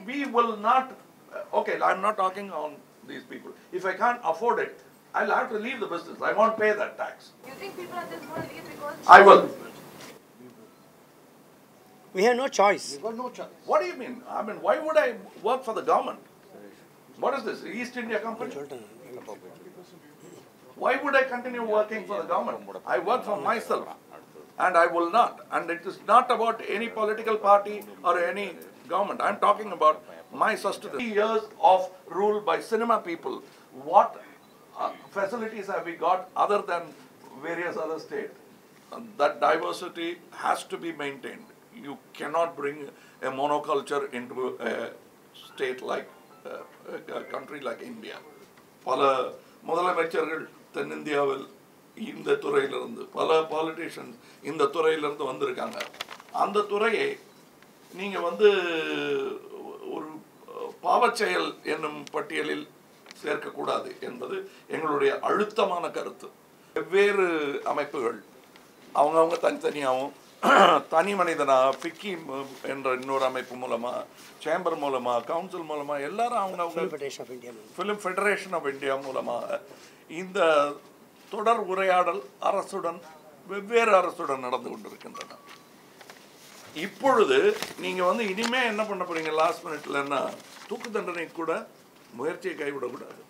we will not, okay, I'm not talking on these people. If I can't afford it, I'll have to leave the business. I won't pay that tax. You think people are just going to leave because... I will. We have no choice. We've got no choice. What do you mean? I mean, why would I work for the government? What is this, East India Company? Why would I continue working for the government? I work for myself, and I will not. And it is not about any political party or any government. I'm talking about my sustenance. 3 years of rule by cinema people. What facilities have we got other than various other states? That diversity has to be maintained. You cannot bring a monoculture into a state like a country like India. பல முதலமைச்சர்கள் தென்னிந்தியாவில் இந்த துறையிலிருந்து பல politicians இந்த துறையிலிருந்து வந்திருக்காங்க. அந்த துறையை நீங்க வந்து ஒரு பாவச்செயல் என்னும் பட்டியலில் சேர்க்கக்கூடாது என்பது எங்களுடைய அழுத்தமான கருத்து. வெவ்வேறு அமைப்புகள் அவங்கவுங்க தனித்தனியாகவும் தனி மனிதனா ஃபிக்கி என்ற இன்னொரு அமைப்பு மூலமா சேம்பர் மூலமா கவுன்சில் மூலமா எல்லாரும் அவங்கவுங்க ஃபிலிம் ஃபெடரேஷன் ஆஃப் இந்தியா மூலமாக இந்த தொடர் உரையாடல் அரசுடன் வெவ்வேறு அரசுடன் நடந்து கொண்டிருக்கின்றன. இப்பொழுது நீங்க வந்து இனிமே என்ன பண்ண போறீங்க லாஸ்ட் மினிட்லன்னா தூக்கு தண்டனை கூட முயற்சியை கைவிடக்கூடாது.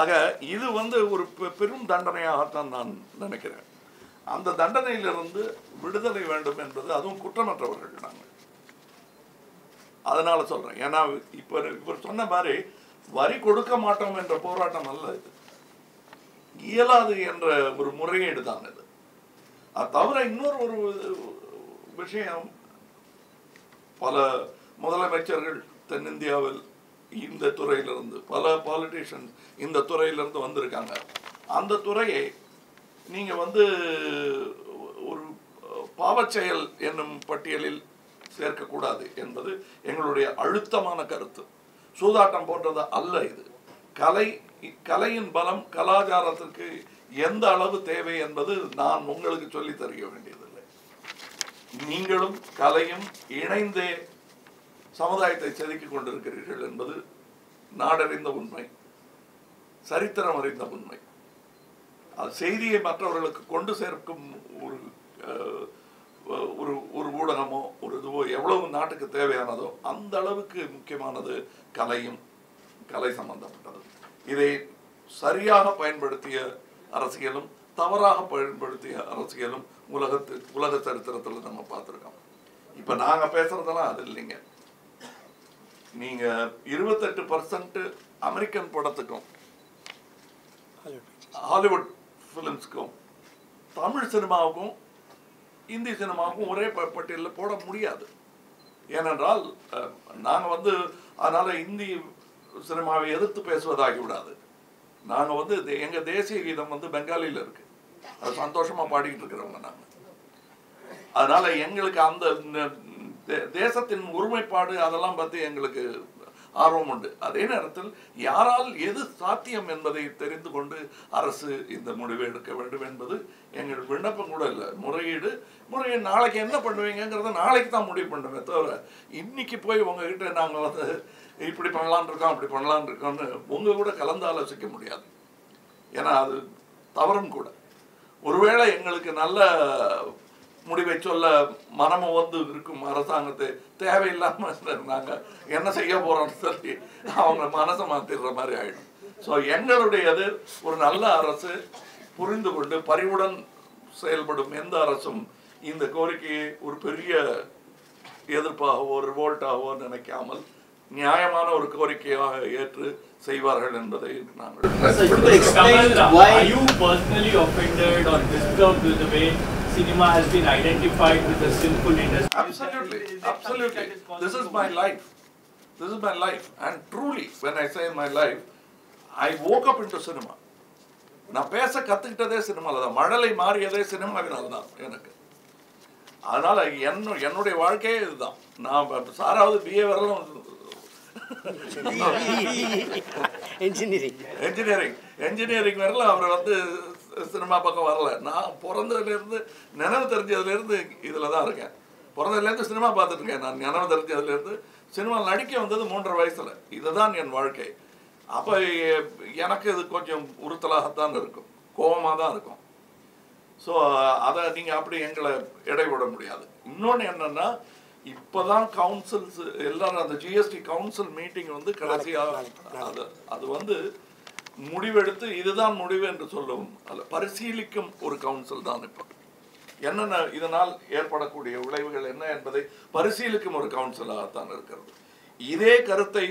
ஆக இது வந்து ஒரு பெரும் தண்டனையாகத்தான் நான் நினைக்கிறேன். அந்த தண்டனையிலிருந்து விடுதலை வேண்டும் என்பது அதுவும் குற்றமற்றவர்கள் நாங்கள். அதனால சொல்றேன். ஏன்னா இவர் சொன்ன மாதிரி வரி கொடுக்க மாட்டோம் என்ற போராட்டம் அல்ல இது. இயலாது என்ற ஒரு முறையீடு தான் இது. அது தவிர இன்னொரு ஒரு விஷயம், பல முதலமைச்சர்கள் தென்னிந்தியாவில் இந்த துறையிலிருந்து பல politicians இந்த துறையிலிருந்து வந்திருக்காங்க. அந்த துறையை நீங்க வந்து ஒரு பாவச்செயல் என்னும் பட்டியலில் சேர்க்கக்கூடாது என்பது எங்களுடைய அழுத்தமான கருத்து. சூதாட்டம் போன்றது அல்ல இது. கலையின் பலம் கலாச்சாரத்திற்கு எந்த அளவு தேவை என்பது நான் உங்களுக்கு சொல்லி தர வேண்டியதில்லை. நீங்களும் கலையும் இணைந்தே சமுதாயத்தை செதுக்கிக் கொண்டிருக்கிறீர்கள் என்பது நாடறிந்த உண்மை, சரித்திரம் அறிந்த உண்மை. அது செய்தியை மற்றவர்களுக்கு கொண்டு சேர்க்கும் ஒரு ஊடகமோ ஒரு இதுவோ எவ்வளவு நாட்டுக்கு தேவையானதோ அந்த அளவுக்கு முக்கியமானது கலையும் கலை சம்பந்தப்பட்டது. இதை சரியாக பயன்படுத்திய அரசியலும் தவறாக பயன்படுத்திய அரசியலும் உலக சரித்திரத்தில் நம்ம பார்த்துருக்கோம். இப்போ நாங்கள் பேசுறதெல்லாம் அது இல்லைங்க. நீங்கள் 28% அமெரிக்கன் படத்துக்கும் ஹாலிவுட் ஃபிலிம்ஸ்க்கும் தமிழ் சினிமாவுக்கும் இந்தி சினிமாவுக்கும் ஒரே பட்டியலில் போட முடியாது. ஏனென்றால் நாங்கள் வந்து அதனால் இந்தி சினிமாவை எதிர்த்து பேசுவதாகி விடாது. நாங்கள் வந்து எங்கள் தேசிய கீதம் வந்து பெங்காலியில் இருக்குது. அது சந்தோஷமாக பாடிக்கிட்டு இருக்கிறவங்க நாங்கள். அதனால் எங்களுக்கு அந்த தேசத்தின் ஒருமைப்பாடு அதெல்லாம் பற்றி எங்களுக்கு ஆர்வம் உண்டு. அதே நேரத்தில் யாரால் எது சாத்தியம் என்பதை தெரிந்து கொண்டு அரசு இந்த முடிவை எடுக்க வேண்டும் என்பது எங்கள் விண்ணப்பம் கூட இல்லை. முறையீடு நாளைக்கு என்ன பண்ணுவீங்கிறத நாளைக்கு தான் முடிவு பண்ணுமே தவிர இன்னைக்கு போய் உங்ககிட்ட நாங்கள் வந்து இப்படி பண்ணலான் இருக்கோம் அப்படி பண்ணலான் இருக்கோம்னு உங்கள் கூட கலந்து ஆலோசிக்க முடியாது. ஏன்னா அது தவறும் கூட. ஒருவேளை எங்களுக்கு நல்ல முடிவை சொல்ல மனமும் வந்து இருக்கும் அரசாங்கத்தை தேவையில்லாமல் நாங்கள் என்ன செய்ய போகிறோம்னு சொல்லி அவங்க மனசை மாற்றிடுற மாதிரி ஆகிடும். ஸோ எங்களுடையது ஒரு நல்ல அரசு புரிந்து கொண்டு பரிவுடன் செயல்படும் எந்த அரசும் இந்த கோரிக்கையை ஒரு பெரிய எதிர்ப்பாகவோ ரிவோல்ட்டாகவோ நினைக்காமல் நியாயமான ஒரு கோரிக்கையாக ஏற்று செய்வார்கள் என்பதை நாங்கள். Are you personally offended or disturbed with the way cinema has been identified with a sinful industry? Absolutely. This is my life. And truly, when I say my life, I woke up into cinema. நான் பேச கற்றுக்கிட்டதே சினிமாவில் தான். மழலை மாறியதே சினிமாவினால் தான் எனக்கு. அதனால் என்னுடைய வாழ்க்கையே இதுதான். நான் சாராவது பிஏ வரலாம் என்ஜினியரிங் வரல அவர் வந்து சினிமா பக்கம் வரல. நான் பிறந்ததுலேருந்து நினைவு தெரிஞ்சதுலேருந்து இதில் தான் இருக்கேன். பிறந்ததுலேருந்து சினிமா பார்த்துட்டு இருக்கேன். நான் நினைவு தெரிஞ்சதுலேருந்து சினிமாவில் நடிக்க வந்தது 3.5 வயசில். இதுதான் என் வாழ்க்கை. அப்போ எனக்கு இது கொஞ்சம் உறுத்தலாகத்தான் இருக்கும், கோபமாக தான் இருக்கும். ஸோ அதை நீங்கள் அப்படி எங்களை இடைவிட முடியாது. இன்னொன்று என்னென்னா, இப்போ தான் கவுன்சில்ஸ் எல்லாரும் அந்த ஜிஎஸ்டி கவுன்சில் மீட்டிங் வந்து கடைசியாக அது வந்து முடிவெடுத்து இதுதான் முடிவு என்று சொல்லவும் அல்ல, பரிசீலிக்கும் ஒரு கவுன்சில் தான். இப்போ என்னென்ன இதனால் ஏற்படக்கூடிய விளைவுகள் என்ன என்பதை பரிசீலிக்கும் ஒரு கவுன்சிலாகத்தான் இருக்கிறது. இதே கருத்தை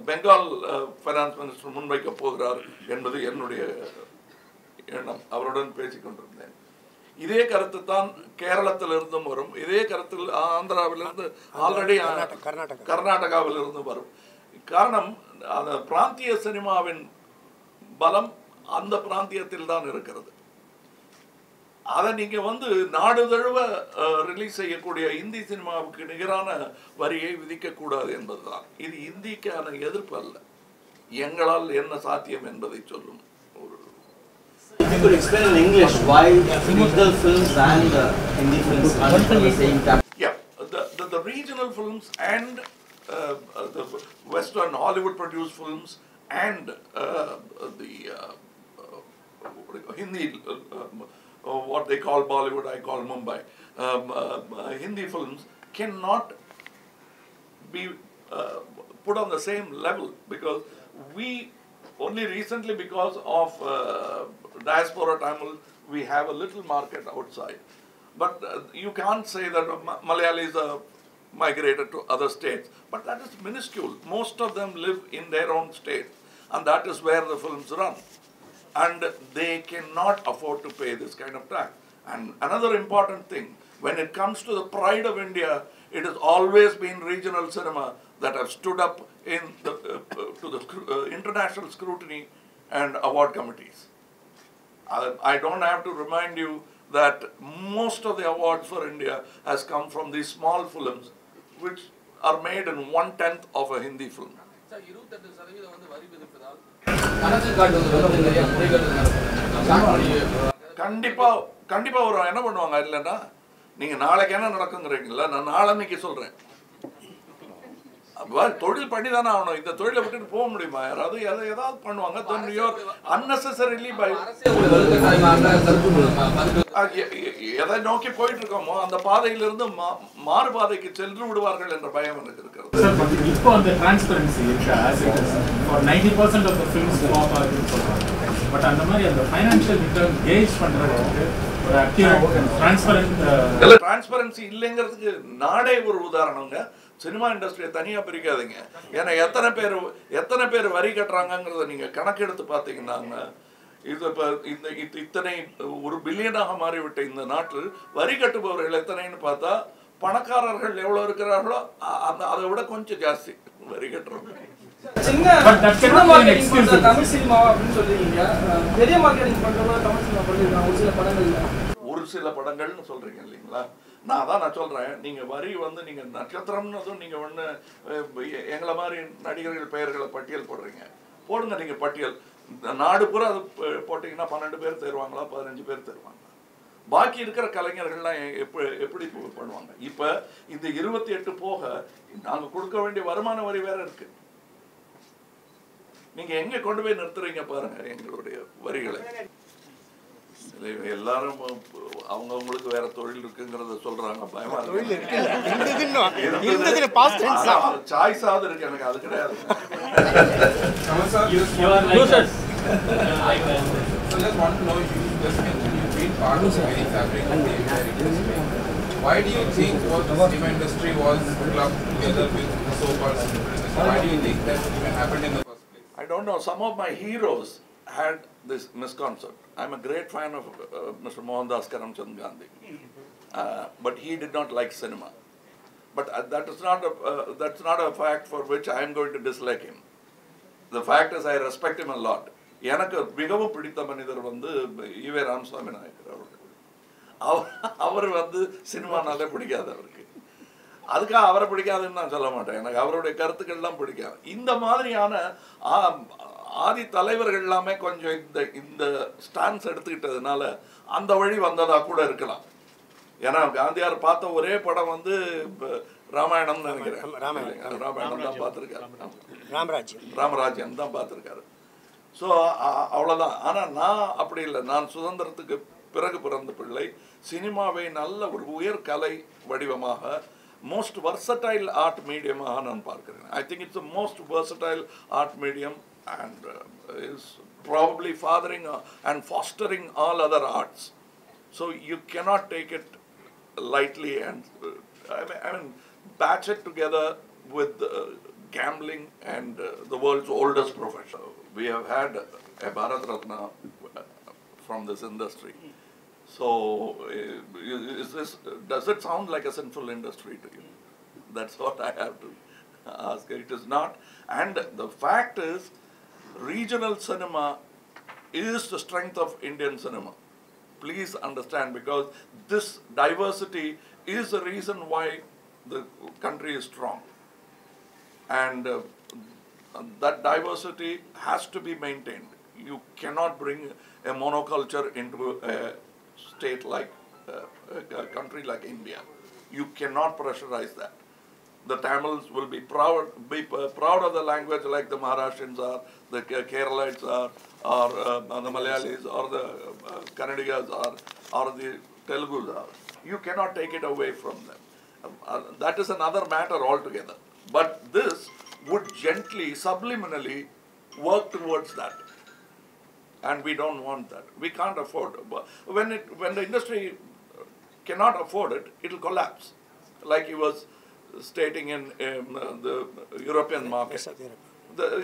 பெங்கால் ஃபைனான்ஸ் மினிஸ்டர் முன்வைக்க போகிறார் என்பது என்னுடைய எண்ணம். அவருடன் பேசிக்கொண்டிருந்தேன். இதே கருத்து தான் கேரளத்திலிருந்தும் வரும், இதே கருத்தில் ஆந்திராவிலிருந்து ஆல்ரெடி கர்நாடகாவிலிருந்து வரும். காரணம், அந்த பிராந்திய சினிமாவின் பலம் அந்த பிராந்தியத்தில் தான் இருக்கிறது. அதை நீங்கள் வந்து நாடு தழுவ ரிலீஸ் செய்யக்கூடிய இந்தி சினிமாவுக்கு நிகரான வரியை விதிக்கக்கூடாது என்பதுதான். இது இந்திக்கான எதிர்ப்பு அல்ல, எங்களால் என்ன சாத்தியம் என்பதை சொல்லும். If you could explain in English why regional films and Hindi films are at the same time. Yeah, the regional films and the Western Hollywood produced films and the Hindi, what they call Bollywood, I call Mumbai, Hindi films cannot be put on the same level, because we only recently, because of diaspora Tamil, we have a little market outside. But you can't say that Malayalis are migrated to other states. But that is minuscule. Most of them live in their own state, and that is where the films run. And they cannot afford to pay this kind of tax. And another important thing, when it comes to the pride of India, it has always been regional cinema that have stood up in the, to the international scrutiny and award committees. I don't have to remind you that most of the awards for India has come from these small films, which are made in 1/10 of a Hindi film. கண்டிப்பா ஒரு என்ன பண்ணுவாங்க இல்லைன்னா, நீங்க நாளைக்கு என்ன நடக்குங்கிறீங்களா, நான் நாளைக்கு சொல்றேன். தொழில் பண்ணி தானே ஆகணும். இந்த தொழிலை விட்டுட்டு போக முடியுமா? யாராவது ஏதாவது பண்ணுவாங்க. அன்னெசரிலி எதை நோக்கி போயிட்டு இருக்கோமோ அந்த பாதையிலிருந்து மாறுபாதைக்கு சென்று விடுவார்கள் என்ற பயம் எனக்கு இருக்கிறது. இப்போ அந்த டிரான்ஸ்பரன்சி இருக்கு, 90% of the films flop ஆகுதுன்னு சொல்றாங்க. பட் அந்த மாதிரி அந்த ஃபைனான்ஷியல் ரிட்டர்ன் கேஜ் பண்றதுக்கு ஒரு அக்யூரேட் டிரான்ஸ்பரன்சி இல்லைங்கிறதுக்கு நாடே ஒரு உதாரணங்க. சினிமா இண்டஸ்ட்ரியை தனியாக பிரிக்காதீங்க. ஏன்னா எத்தனை பேர் வரி கட்டுறாங்கிறத நீங்கள் கணக்கெடுத்து பார்த்தீங்கன்னா, இது இப்போ இத்தனை ஒரு பில்லியனாக மாறிவிட்ட இந்த நாட்டில் வரி கட்டுபவர்கள் எத்தனைன்னு பார்த்தா, பணக்காரர்கள் எவ்வளோ இருக்கிறார்களோ அதை விட கொஞ்சம் ஜாஸ்தி வரி கட்டுறவங்க. தமிழ் சினிமா அப்படின்னு சொல்றீங்க, பெரிய மார்க்கெட்டிங் பண்றவங்க தமிழ் சினிமா பண்ணிருக்காங்க ஒரு சில படங்கள்ல. ஒரு சில படங்கள்னு சொல்றீங்க இல்லைங்களா? நான் சொல்றேன், நீங்க வரி வந்து நீங்க நட்சத்திரம்னதும் நீங்க ஒண்ணு எங்களை மாதிரி நடிகர்கள் பெயர்களை பட்டியல் போடுங்க. நீங்க பட்டியல் நாடு பூரா அது போட்டீங்கன்னா 12 பேர் தருவாங்களா, 15 பேர் தருவாங்களா? பாக்கி இருக்கிற கலைஞர்கள்லாம் எப்படி பண்ணுவாங்க? இப்ப இந்த 28 போக நாங்க கொடுக்க வேண்டிய வருமான வரி வேற இருக்கு. நீங்க எங்க கொண்டு போய் நிறுத்துறீங்க பாருங்க எங்களுடைய வரிகளை. எல்லாரும் அவங்களுக்கு வேற தொழில் இருக்குங்கிறத சொல்றாங்க. பயமா சாய்ஸாவது இருக்கு, எனக்கு அது கிடையாது. Why do you think the cinema industry was clubbed together with so-called celebrities? Why do you think that even happened in the first place? I don't know. Some of my heroes had this misconcept. I'm a great fan of Mr. Mohandas Karamchand Gandhi, but he did not like cinema. But that's not a fact for which I am going to dislike him. The fact is, I respect him a lot. எனக்கு மிகவும் பிடித்த மனிதர் வந்து EV Ramasamy Nayakkar அவர்கள். அவர் வந்து சினிமானாலே பிடிக்காது அவருக்கு. அதுக்காக அவரை பிடிக்காதுன்னு நான் சொல்ல மாட்டேன். எனக்கு அவருடைய கருத்துக்கள்லாம் பிடிக்காது. இந்த மாதிரியான ஆதி தலைவர்கள் எல்லாமே கொஞ்சம் இந்த ஸ்டான்ஸ் எடுத்துக்கிட்டதுனால அந்த வழி வந்ததா கூட இருக்கலாம். ஏன்னா காந்தியார் பார்த்த ஒரே படம் வந்து ராமாயணம் நினைக்கிறேன். ராமாயணம் தான் பார்த்துருக்காரு. ராமராஜ்யம் தான் பார்த்துருக்காரு. ஸோ அவ்வளோதான். ஆனால் நான் அப்படி இல்லை. நான் சுதந்திரத்துக்கு பிறகு பிறந்த பிள்ளை. சினிமாவை நல்ல ஒரு உயர்கலை வடிவமாக, மோஸ்ட் versatile art மீடியமாக நான் பார்க்கிறேன். I think it's the most versatile art medium and is probably fathering and fostering all other arts. So you cannot take it lightly and I mean batch it together with gambling and the world's oldest profession. We have had a Bharat Ratna from this industry. So, does it sound like a sinful industry to you? That's what I have to ask. It is not. And the fact is, regional cinema is the strength of Indian cinema. Please understand, because this diversity is the reason why the country is strong. And that diversity has to be maintained. You cannot bring a monoculture into a state like a country like India. You cannot pressurize that. The Tamils will be proud of the language like the Maharashtrians are, the Keralites are, or the Malayalis, or the Kannadigas are, or the Telugus are. You cannot take it away from them. That is another matter altogether. But this would gently, subliminally work towards that. And we don't want that. We can't afford. When the industry cannot afford it, it will collapse. Like he was stating in the European market.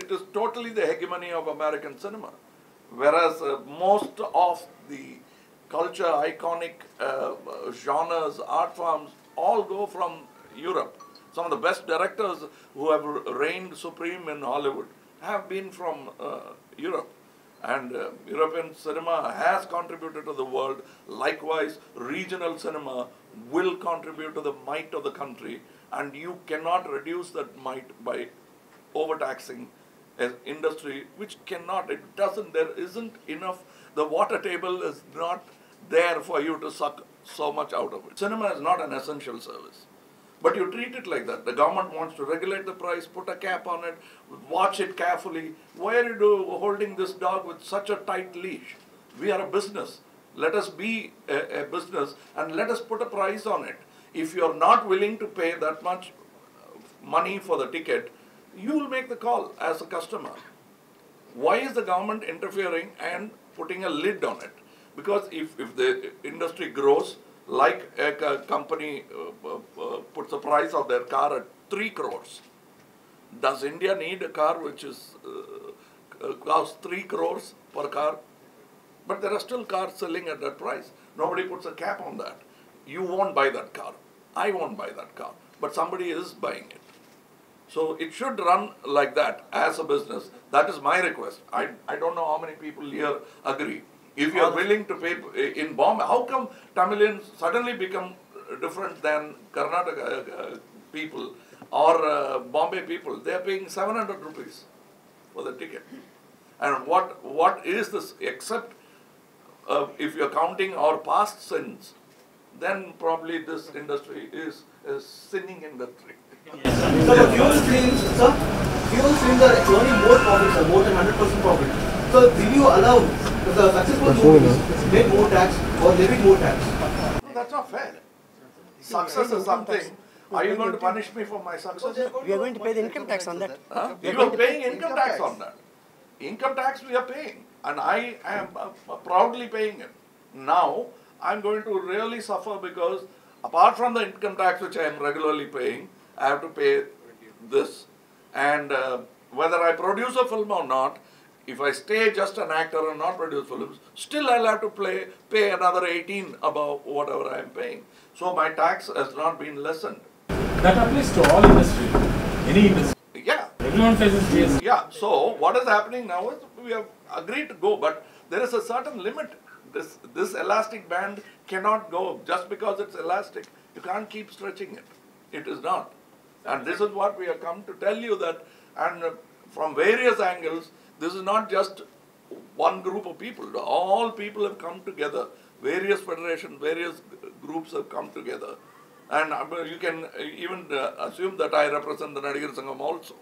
It is totally the hegemony of American cinema. Whereas most of the culture, iconic genres, art forms, all go from Europe. Some of the best directors who have reigned supreme in Hollywood have been from Europe. And European cinema has contributed to the world. Likewise, regional cinema will contribute to the might of the country, and you cannot reduce that might by overtaxing an industry which cannot, it doesn't, there isn't enough, the water table is not there for you to suck so much out of it. Cinema is not an essential service. But you treat it like that. The government wants to regulate the price, put a cap on it, watch it carefully. Why are you holding this dog with such a tight leash? We are a business. Let us be a business and let us put a price on it. If you are not willing to pay that much money for the ticket, you will make the call as a customer. Why is the government interfering and putting a lid on it? Because if the industry grows, like a company puts the price of their car at 3 crores. Does India need a car which is costs 3 crores per car? But there are still cars selling at that price. Nobody puts a cap on that. You won't buy that car. I won't buy that car. But somebody is buying it. So it should run like that as a business. That is my request. I don't know how many people here agree. If you are willing to pay in Bombay, how come Tamilians suddenly become different than Karnataka people or Bombay people? They are paying 700 rupees for the ticket. And what is this? Except if you are counting our past sins, then probably this industry is a sinning industry. So the fuel streams, sir, fuel streams are earning more profits, sir, more than 100% profit. So will you allow the successful movies pay more tax or levy more tax? No, that's not fair. Success is something. Are you going to punish me for my success? We are going to pay the income tax on that. You are paying income tax on that. Income tax we are paying, and I am proudly paying it. Now I'm going to really suffer because apart from the income tax which I am regularly paying, I have to pay this. And whether I produce a film or not, if I stay just an actor and not produce films, still I'll have to pay another 18 above whatever I am paying. So my tax has not been lessened. That applies to all industry, any industry. Yeah. Everyone faces GST. Yeah. So what is happening now is we have agreed to go, but there is a certain limit. This elastic band cannot go just because it's elastic. You can't keep stretching it. It is not. And this is what we have come to tell you that, and from various angles, this is not just one group of people. All people have come together. Various federations, various groups have come together And you can even assume that I represent the Nadigar Sangam also.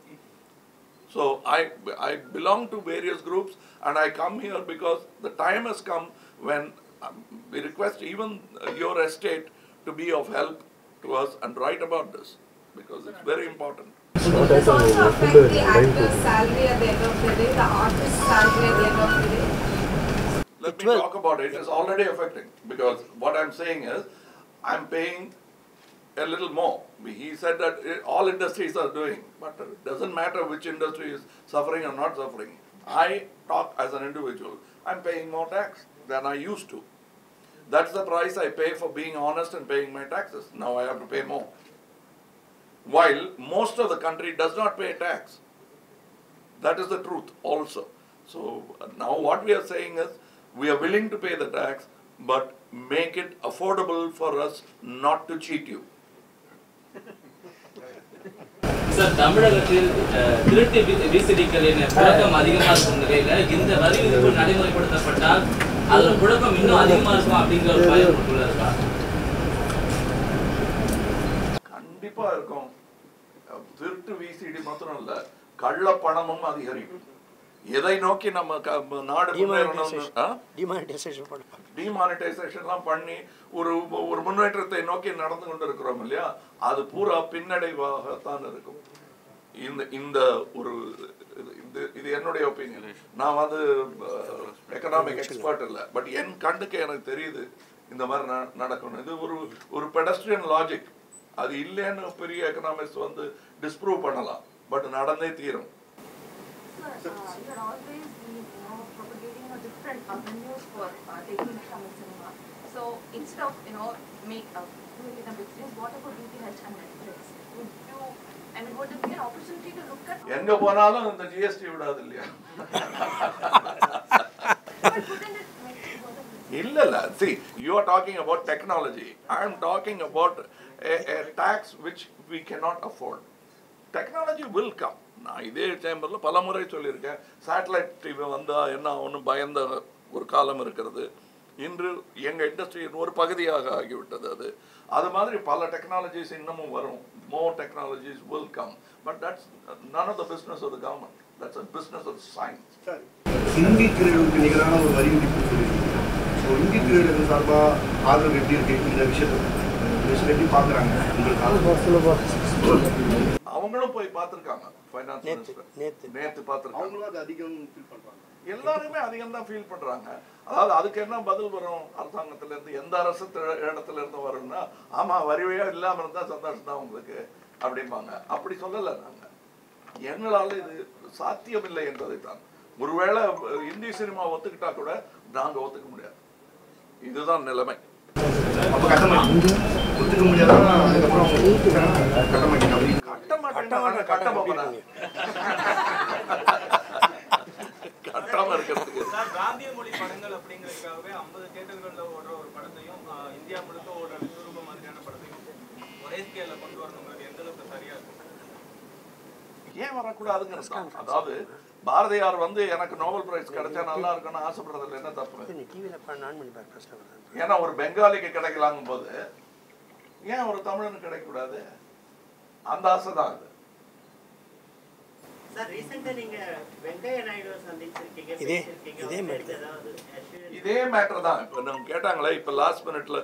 So I belong to various groups, and I come here because the time has come when we request even your estate to be of help to us and write about this, because it's very important. Will this also affect the actor's salary at the end of the day, the artist's salary at the end of the day? Let me talk about it. It's already affecting, because what I'm saying is I'm paying a little more. He said that all industries are doing, but it doesn't matter which industry is suffering or not suffering. I talk as an individual. I'm paying more tax than I used to. That's the price I pay for being honest and paying my taxes. Now I have to pay more. While most of the country does not pay tax. That is the truth also. So now what we are saying is, we are willing to pay the tax, but make it affordable for us not to cheat you. Sir, தமிழகத்தில் திருட்டு விசிடிகளின் புழக்கம் அதிகமாக இருக்கும் நிலையில இந்த வரி விதிப்பு நடைமுறைப்படுத்தப்பட்டால் அதோட புழக்கம் இன்னும் அதிகமாக இருக்கும் அப்படிங்கிற ஒரு பயம் உள்ள இருக்கா? கண்டிப்பா இருக்கும். திருட்டு விசிடி மாத்திரம் இல்ல, கள்ள பணமும் அதிகரிக்கும். எதை நோக்கி நம்ம நாடு டிமானிட்டைசேஷன்லாம் பண்ணி ஒரு முன்னேற்றத்தை நோக்கி நடந்து கொண்டு இருக்கிறோம் இல்லையா, அது பூரா பின்னடைவாகத்தான் இருக்கும். இந்த ஒரு இது என்னுடைய ஒப்பீனியன். நான் வந்து எக்கனாமிக் எக்ஸ்பர்ட் இல்லை, பட் என் கண்ணுக்கு எனக்கு தெரியுது இந்த மாதிரி நடக்கணும். இது ஒரு பெடஸ்ட்ரியன் லாஜிக். அது இல்லைன்னு பெரிய எக்கனாமிக்ஸ் வந்து டிஸ்ப்ரூவ் பண்ணலாம், பட் நடந்தே தீரும். Sir, you are always propagating a different avenues for taking Tamil cinema. So instead of doing it a big things, what about DTH and Netflix? Would you, would it be an opportunity to look at? எங்க போனாலும் இந்த GST விடாது இல்லையா? இல்ல. See, you are talking about technology. I am talking about a tax which we cannot afford. Technology will come. நான் இதே சேம்பரில் பல முறை சொல்லியிருக்கேன். சேட்டலைட் டிவி வந்தால் என்ன ஒன்றும் பயந்த ஒரு காலம் இருக்கிறது. இன்று எங்கள் இண்டஸ்ட்ரியின் ஒரு பகுதியாக ஆகிவிட்டது. அது மாதிரி பல டெக்னாலஜிஸ் இன்னமும் வரும். More technologies will come. But that's none of the business of the government. That's a business of science. Hindi திரையுக்கு நிகரான ஒரு வரி விதிப்பு சொல்லியிருக்கீங்க. ஸோ ஹிந்தி திரையுடைய சார்பாக ஆதரவு எப்படி இருக்கு இந்த விஷயத்தை எப்படி பார்க்குறாங்க? அவங்களும் போய் பார்த்துருக்காங்க. ஃபைனான்ஸ் மினிஸ்டர் நேற்று பார்த்துருக்காங்க. அவங்களும் அது அதிகம் ஃபீல் பண்ணுறாங்க. எல்லாருமே அதிகம் தான் ஃபீல் பண்ணுறாங்க. அதாவது அதுக்கு என்ன பதில் வரும் அரசாங்கத்திலேருந்து, எந்த அரசு இடத்துல இருந்து வரும்னா, ஆமாம் வரிவையா இல்லாமல் இருந்தால் சந்தோஷம் தான் உங்களுக்கு அப்படிம்பாங்க. அப்படி சொல்லலை. நாங்கள் எங்களால் இது சாத்தியமில்லை என்பதை தான். ஒருவேளை இந்தி சினிமா ஒத்துக்கிட்டா கூட நாங்கள் ஒத்துக்க முடியாது. இதுதான் நிலைமை. ஒத்துக்க முடியாதுன்னா அதுக்கப்புறம் கட்டாம இருக்கிறதுக்கு பிராந்திய மொழி படங்கள் அப்படிங்கிறதுக்காகவே 50 தியேட்டர்கள்ல ஓடுற ஒரு படத்தையும் இந்தியா முழுக்க ஓடுற விஸ்வரூப மாதிரியான படத்தையும் ஒரே ஸ்கேல்ல கொண்டு வரணுங்கிறது எந்த அளவுக்கு சரியா இருக்கும்? ஏன் வரக்கூடாதுங்கிறது. அதாவது பாரதியார் வந்து எனக்கு நோபல் பிரைஸ் கிடைச்சா நல்லா இருக்குன்னு ஆசைப்படுறதுல என்ன தப்பு? ஏன்னா ஒரு பெங்காலிக்கு கிடைக்கலாங்கும் போது ஏன் ஒரு தமிழனுக்கு கிடைக்கக்கூடாது? அந்த ஆசை தான் அது. இதே மேட்டர் தான். இப்போ நம்ம கேட்டாங்களே, இப்போ லாஸ்ட் மினிட்ல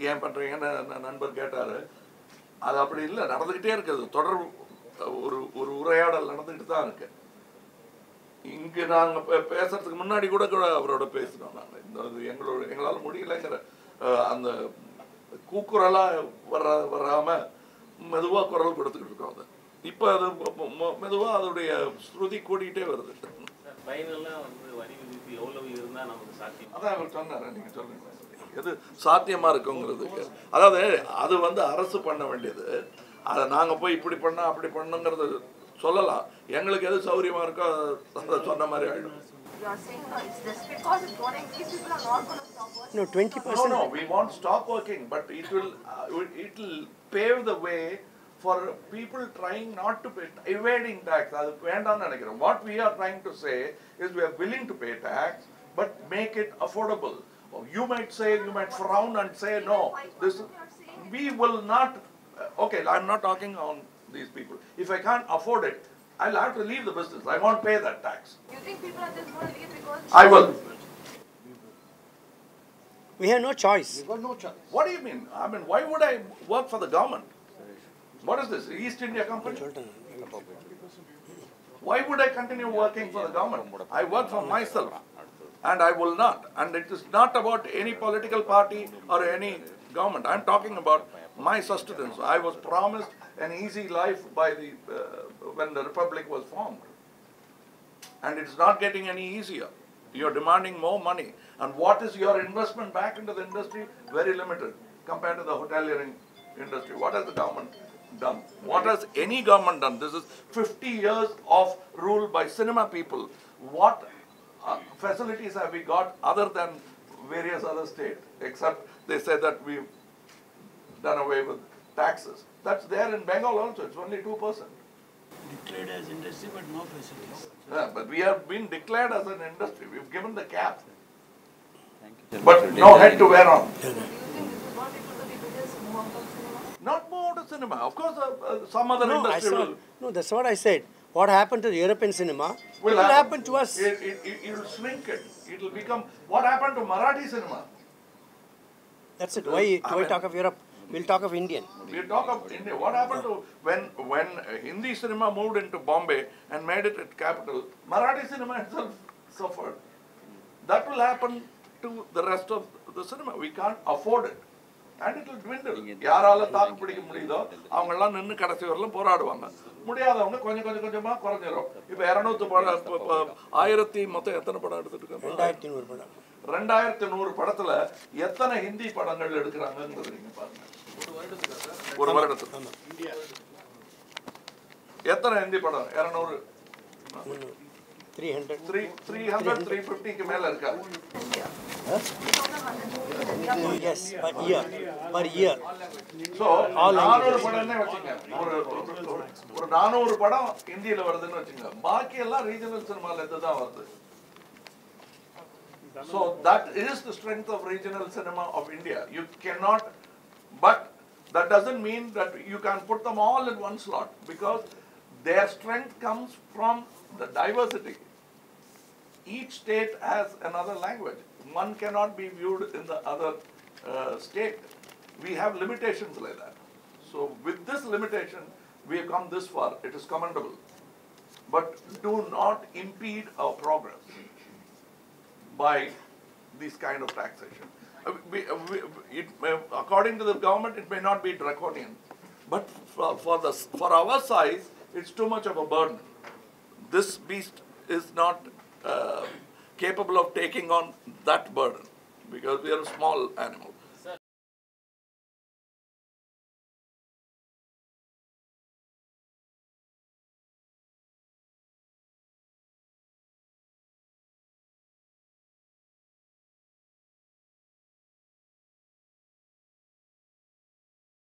ஏன் பண்றீங்கன்னு நண்பர் கேட்டாரு. அது அப்படி இல்லை, நடந்துகிட்டே இருக்குது. தொடர் ஒரு உரையாடல் நடந்துகிட்டு தான் இருக்கு. இங்கு நாங்கள் பேசுறதுக்கு முன்னாடி கூட அவரோட பேசினோம். நாங்கள் இந்த எங்களால் முடியலைங்கிற அந்த கூக்குரலாக வராம மெதுவாக குரல் கொடுத்துக்கிட்டு இருக்கோம். அது இப்போ அது மெதுவாக அதோடைய ஸ்ருதி கூட்டிகிட்டே வருது. அதான் அவர் சொன்னார். நீங்கள் சொல்லுங்க எது சாத்தியமாக இருக்குங்கிறதுக்கு. அதாவது அது வந்து அரசு பண்ண வேண்டியது. அதை நாங்கள் போய் இப்படி பண்ணால் அப்படி பண்ணுங்கிறது சொல்லலாம். எங்களுக்கு எது சௌரியமா இருக்கோ அதை சொன்ன மாதிரி ஆயிடும். You are saying no, it's just because it's going to increase, people are not going to stop working. No, 20%. No, we won't stop working, but it will pave the way for people trying not to pay, evading tax. அது வேண்டாம்னு நினைக்கிறோம். What we are trying to say is we are willing to pay tax, but make it affordable. You might say, you might frown and say no. We will not Okay, I'm not talking on these people. If I can't afford it, I'll have to leave the business. I won't pay that tax. You think people are just going to leave because... I will. We have no choice. We've got no choice. What do you mean? I mean, why would I work for the government? What is this, East India Company? Why would I continue working for the government? I work for myself, and I will not. And it is not about any political party or any government. I'm talking about my sustenance. I was promised an easy life by the when the republic was formed, and it's not getting any easier. You're demanding more money, and what is your investment back into the industry? Very limited compared to the hoteliering industry. What has the government done? What has any government done? This is 50 years of rule by cinema people. What facilities have we got other than various other states? Except they say that we've done away with taxes. That's there in Bengal also. It's only 2%. Declared as industry, but no facilities. Yeah, but we have been declared as an industry. We've given the cap. But no head to wear on. Do you think this is what people will be just move out of cinema? Not more to cinema. Of course, some other No, industry will. no, that's what I said. What happened to the European cinema Will will happen to us. It will shrink it. It will become. What happened to Marathi cinema? That's it. Why talk of Europe? We'll talk of Indian. We talk of India. What happened to when Hindi cinema moved into Bombay and made it its capital? Marathi cinema itself suffered. That will happen to the rest of the cinema. We can't afford it. And it will dwindle. யாரால தாக்கு பிடிக்க முடியுதோ அவங்க எல்லாம் நின்னு கடைசி வரலும் போராடுவாங்க. முடியாதவங்க கொஞ்சம் கொஞ்சமா குறைஞ்சிரும். இப்போ 1000 மொத்தம் எத்தனை படம் எடுத்துட்டு இருக்காங்க? 2100 படம். 2100 படத்துல எத்தனை ஹிந்தி படங்கள் எடுக்கறாங்கங்கிறது நீங்க பாருங்க. ஒரு வருடத்துக்கு. எத்தனை ஹிந்தி படம்? 200 300 350 க்கு மேல இருக்கா? Yes, per year. So 400 படம்னே வச்சுங்க. ஒரு 400 படம் ஹிந்தியில வருதுன்னு வச்சுங்க. பாக்கி எல்லாம் ரீஜனல் சினிமால இருந்து தான் வருது. So that is the strength of regional cinema of India. You cannot, but that doesn't mean that you can put them all in one slot, because their strength comes from the diversity. Each state has another language. One cannot be viewed in the other state. We have limitations like that. So with this limitation, we have come this far. It is commendable. But do not impede our progress by this kind of taxation. According to the government, it may not be draconian, but for our size, it's too much of a burden. This beast is not capable of taking on that burden, because we are a small animal.